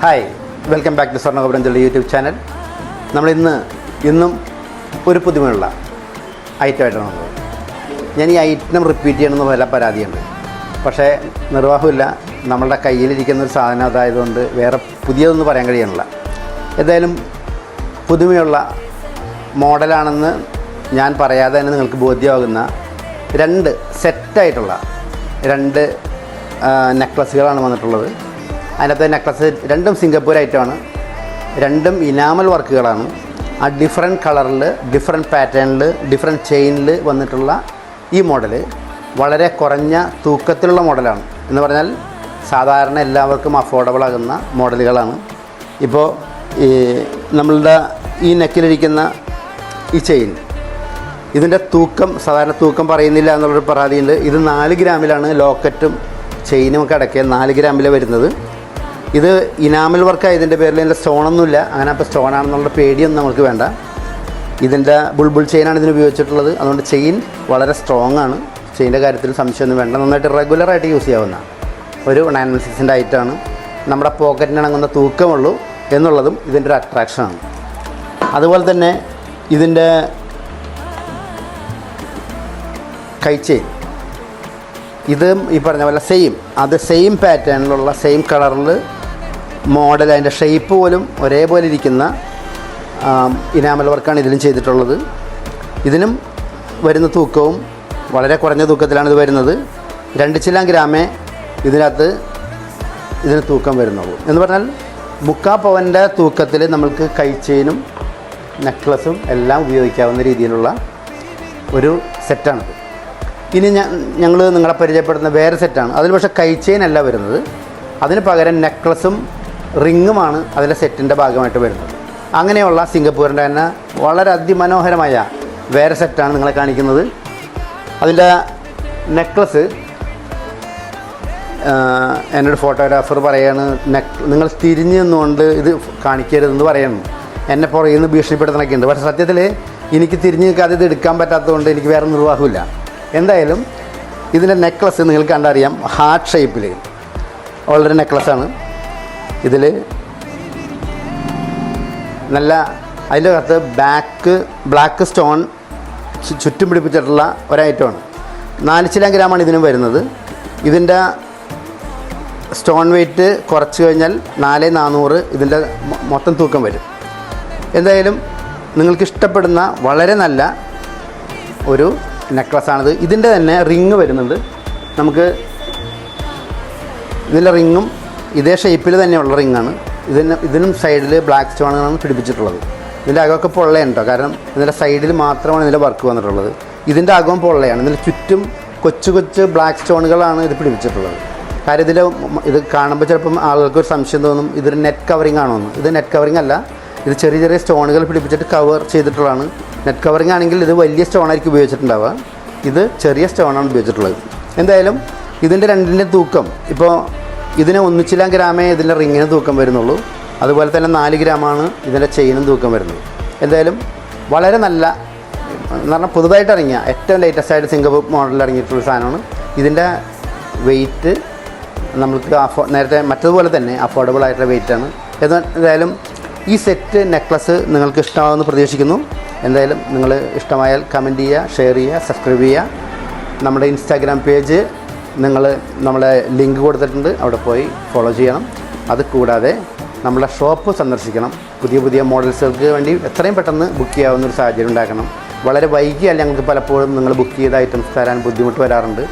Hi, welcome back to Swarnakopuram YouTube channel. ഇന്നും ഒരു പുതുമയുള്ള ഐറ്റമായിട്ടാണ് വന്നത്. ഞാൻ ഈ ഐറ്റം റിപ്പീറ്റ് ചെയ്യണമെന്ന് വല്ല പരാതിയുണ്ട്, പക്ഷേ നിർവാഹമില്ല. നമ്മളുടെ കയ്യിലിരിക്കുന്ന ഒരു സാധനം അതായതുകൊണ്ട് വേറെ പുതിയതൊന്നും പറയാൻ കഴിയണില്ല. എന്തായാലും പുതുമയുള്ള മോഡലാണെന്ന് ഞാൻ പറയാതെ തന്നെ നിങ്ങൾക്ക് ബോധ്യമാകുന്ന രണ്ട് സെറ്റായിട്ടുള്ള നെക്ലസുകളാണ് വന്നിട്ടുള്ളത്. അതിനകത്ത് നെക്ലസ് രണ്ടും സിംഗപ്പൂർ ഐറ്റമാണ്, രണ്ടും ഇനാമൽ വർക്കുകളാണ്. ആ ഡിഫറെൻറ്റ് കളറിൽ, ഡിഫറെൻറ്റ് പാറ്റേണിൽ, ഡിഫറെൻറ്റ് ചെയിനിൽ വന്നിട്ടുള്ള ഈ മോഡൽ വളരെ കുറഞ്ഞ തൂക്കത്തിലുള്ള മോഡലാണ്. എന്ന് പറഞ്ഞാൽ സാധാരണ എല്ലാവർക്കും അഫോർഡബിൾ ആകുന്ന മോഡലുകളാണ്. ഇപ്പോൾ നമ്മളുടെ ഈ നെക്കിലിരിക്കുന്ന ഈ ചെയിൻ, ഇതിൻ്റെ തൂക്കം സാധാരണ തൂക്കം പറയുന്നില്ല എന്നുള്ളൊരു പരാതിയുണ്ട്. ഇത് 4 ഗ്രാമിലാണ് ലോക്കറ്റും ചെയിനും ഒക്കെ അടക്കിയ 4 ഗ്രാമിൽ വരുന്നത്. ഇത് ഇനാമൽ വർക്കായതിൻ്റെ പേരിൽ ഇതിൻ്റെ സ്റ്റോണൊന്നുമില്ല. അങ്ങനെ അപ്പോൾ സ്റ്റോണാണെന്നുള്ള പേടിയൊന്നും നമുക്ക് വേണ്ട. ഇതിൻ്റെ ബുൾബുൾ ചെയിനാണ് ഇതിന് ഉപയോഗിച്ചിട്ടുള്ളത്. അതുകൊണ്ട് ചെയിൻ വളരെ സ്ട്രോങ് ആണ്. ചെയിൻ്റെ കാര്യത്തിൽ സംശയമൊന്നും വേണ്ട. നന്നായിട്ട് റെഗുലറായിട്ട് യൂസ് ചെയ്യാവുന്ന ഒരു 916ൻ്റെ ഐറ്റമാണ്. നമ്മുടെ പോക്കറ്റിനിണങ്ങുന്ന തൂക്കമുള്ളൂ എന്നുള്ളതും ഇതിൻ്റെ ഒരു അട്രാക്ഷനാണ്. അതുപോലെ തന്നെ ഇതിൻ്റെ കൈ ചെയിൻ, ഇത് ഈ പറഞ്ഞ പോലെ സെയിം പാറ്റേണിലുള്ള സെയിം കളറിൽ മോഡൽ, അതിൻ്റെ ഷേപ്പ് പോലും ഒരേപോലെ ഇരിക്കുന്ന ഇനാമൽ വർക്കാണ് ഇതിലും ചെയ്തിട്ടുള്ളത്. ഇതിനും വരുന്ന തൂക്കവും വളരെ കുറഞ്ഞ തൂക്കത്തിലാണ് ഇത് വരുന്നത്. 2 ഗ്രാമേ ഇതിന് തൂക്കം വരുന്നുള്ളൂ. എന്ന് പറഞ്ഞാൽ 3/4 പവൻ്റെ തൂക്കത്തിൽ നമ്മൾക്ക് കൈ ചെയിനും നെക്ലസും എല്ലാം ഉപയോഗിക്കാവുന്ന രീതിയിലുള്ള ഒരു സെറ്റാണിത്. ഇനി ഞങ്ങൾ നിങ്ങളെ പരിചയപ്പെടുന്ന വേറെ സെറ്റാണ്. അതിൽ പക്ഷേ കൈ ചെയിൻ അല്ല വരുന്നത്. അതിന് പകരം നെക്ലസും റിങ്ങുമാണ് അതിലെ സെറ്റിൻ്റെ ഭാഗമായിട്ട് വരുന്നത്. അങ്ങനെയുള്ള സിംഗപ്പൂരിൻ്റെ തന്നെ വളരെ അതിമനോഹരമായ വേറെ സെറ്റാണ് നിങ്ങളെ കാണിക്കുന്നത്. അതിൻ്റെ നെക്ലസ് എന്നോട് ഫോട്ടോഗ്രാഫർ പറയാണ്, നിങ്ങൾ തിരിഞ്ഞ് നിന്നുകൊണ്ട് ഇത് കാണിക്കരുതെന്ന് പറയുന്നു. എന്നെ പുറകിൽ നിന്ന് ഭീഷണിപ്പെടുത്തണൊക്കെ ഉണ്ട്. പക്ഷേ സത്യത്തിൽ എനിക്ക് തിരിഞ്ഞ് നിൽക്കാതെ ഇത് എടുക്കാൻ പറ്റാത്തതുകൊണ്ട് എനിക്ക് വേറെ നിർവാഹമില്ല. എന്തായാലും ഇതിൻ്റെ നെക്ലസ് നിങ്ങൾക്ക് കണ്ടറിയാം, ഹാർട്ട് ഷേപ്പിൽ ഉള്ളൊരു നെക്ലസ്സാണ്. ഇതിൽ നല്ല അതിൻ്റെ അകത്ത് ബ്ലാക്ക് സ്റ്റോൺ ചുറ്റും പിടിപ്പിച്ചിട്ടുള്ള ഒരൈറ്റമാണ്. 4 ഗ്രാമാണ് ഇതിനും വരുന്നത്. ഇതിൻ്റെ സ്റ്റോൺ വെയ്റ്റ് കുറച്ച് കഴിഞ്ഞാൽ 4400 ഇതിൻ്റെ മൊത്തം തൂക്കം വരും. എന്തായാലും നിങ്ങൾക്ക് ഇഷ്ടപ്പെടുന്ന വളരെ നല്ല ഒരു നെക്ലസ്സാണിത്. ഇതിൻ്റെ തന്നെ റിങ് വരുന്നുണ്ട്. നമുക്ക് ഇതിൻ്റെ റിങ്ങും ഇതേ ഷേപ്പിൽ തന്നെയുള്ള റിങ്ങാണ്. ഇതിനും സൈഡിൽ ബ്ലാക്ക് സ്റ്റോണാണ് പിടിപ്പിച്ചിട്ടുള്ളത്. ഇതിൻ്റെ അകമൊക്കെ പൊള്ളയാണ് കേട്ടോ, കാരണം ഇതിൻ്റെ സൈഡിൽ മാത്രമാണ് ഇതിൻ്റെ വർക്ക് വന്നിട്ടുള്ളത്. ഇതിൻ്റെ അകവും പൊള്ളയാണ്. ഇതിൻ്റെ ചുറ്റും കൊച്ചു ബ്ലാക്ക് സ്റ്റോണുകളാണ് ഇത് പിടിപ്പിച്ചിട്ടുള്ളത്. കാര്യം ഇത് കാണുമ്പോൾ ചിലപ്പം ആളുകൾക്കൊരു സംശയം തോന്നും, ഇതൊരു നെറ്റ് കവറിങ് ആണോ എന്ന്. ഇത് നെറ്റ് കവറിങ് അല്ല, ഇത് ചെറിയ സ്റ്റോണുകൾ പിടിപ്പിച്ചിട്ട് കവർ ചെയ്തിട്ടുള്ളതാണ്. നെറ്റ് കവറിങ് ആണെങ്കിൽ ഇത് വലിയ സ്റ്റോണായിരിക്കും ഉപയോഗിച്ചിട്ടുണ്ടാവുക. ഇത് ചെറിയ സ്റ്റോണാണ് ഉപയോഗിച്ചിട്ടുള്ളത്. എന്തായാലും ഇതിൻ്റെ രണ്ടിൻ്റെ തൂക്കം, ഇപ്പോൾ ഇതിന് 1 ഗ്രാമേ ഇതിൻ്റെ റിങ്ങിന് തൂക്കം വരുന്നുള്ളൂ. അതുപോലെ തന്നെ 4 ഗ്രാമാണ് ഇതിൻ്റെ ചെയിനും തൂക്കം വരുന്നത്. എന്തായാലും വളരെ നല്ല എന്ന് പറഞ്ഞാൽ പുതുതായിട്ട് ഇറങ്ങിയ ഏറ്റവും ലേറ്റസ്റ്റ് ആയിട്ട് സിംഗപ്പൂർ മോഡലിൽ ഇറങ്ങിയിട്ടുള്ള സാധനമാണ്. ഇതിൻ്റെ വെയ്റ്റ് നമുക്ക് നേരത്തെ മറ്റതുപോലെ തന്നെ അഫോർഡബിൾ ആയിട്ടുള്ള വെയ്റ്റാണ്. എന്തായാലും ഈ സെറ്റ് നെക്ലസ് നിങ്ങൾക്ക് ഇഷ്ടമാകുമെന്ന് പ്രതീക്ഷിക്കുന്നു. എന്തായാലും നിങ്ങൾ ഇഷ്ടമായാൽ കമൻറ്റ് ചെയ്യുക, ഷെയർ ചെയ്യുക, സബ്സ്ക്രൈബ് ചെയ്യുക. നമ്മുടെ ഇൻസ്റ്റാഗ്രാം പേജ് നമ്മളെ ലിങ്ക് കൊടുത്തിട്ടുണ്ട്, അവിടെ പോയി ഫോളോ ചെയ്യണം. അത് കൂടാതെ നമ്മളെ ഷോപ്പ് സന്ദർശിക്കണം. പുതിയ മോഡൽസുകൾക്ക് വേണ്ടി എത്രയും പെട്ടെന്ന് ബുക്ക് ചെയ്യാവുന്നൊരു സാഹചര്യം ഉണ്ടാക്കണം. വളരെ വൈകിയാൽ ഞങ്ങൾക്ക് പലപ്പോഴും നിങ്ങൾ ബുക്ക് ചെയ്ത ഐറ്റംസ് തരാൻ ബുദ്ധിമുട്ട് വരാറുണ്ട്.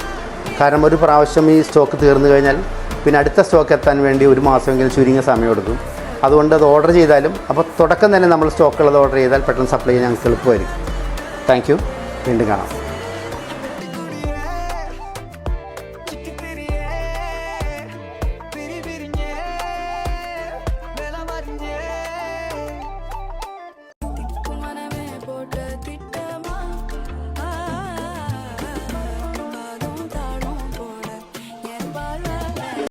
കാരണം ഒരു പ്രാവശ്യം ഈ സ്റ്റോക്ക് തീർന്നു കഴിഞ്ഞാൽ പിന്നെ അടുത്ത സ്റ്റോക്ക് എത്താൻ വേണ്ടി 1 മാസമെങ്കിലും ചുരുങ്ങിയ സമയം എടുക്കും. അതുകൊണ്ട് അത് ഓർഡർ ചെയ്താലും അപ്പോൾ തുടക്കം തന്നെ നമ്മൾ സ്റ്റോക്കുള്ളത് ഓർഡർ ചെയ്താൽ പെട്ടെന്ന് സപ്ലൈ ചെയ്യാൻ ഞങ്ങൾക്ക് എളുപ്പമായിരിക്കും. Thank you. വീണ്ടും കാണാം.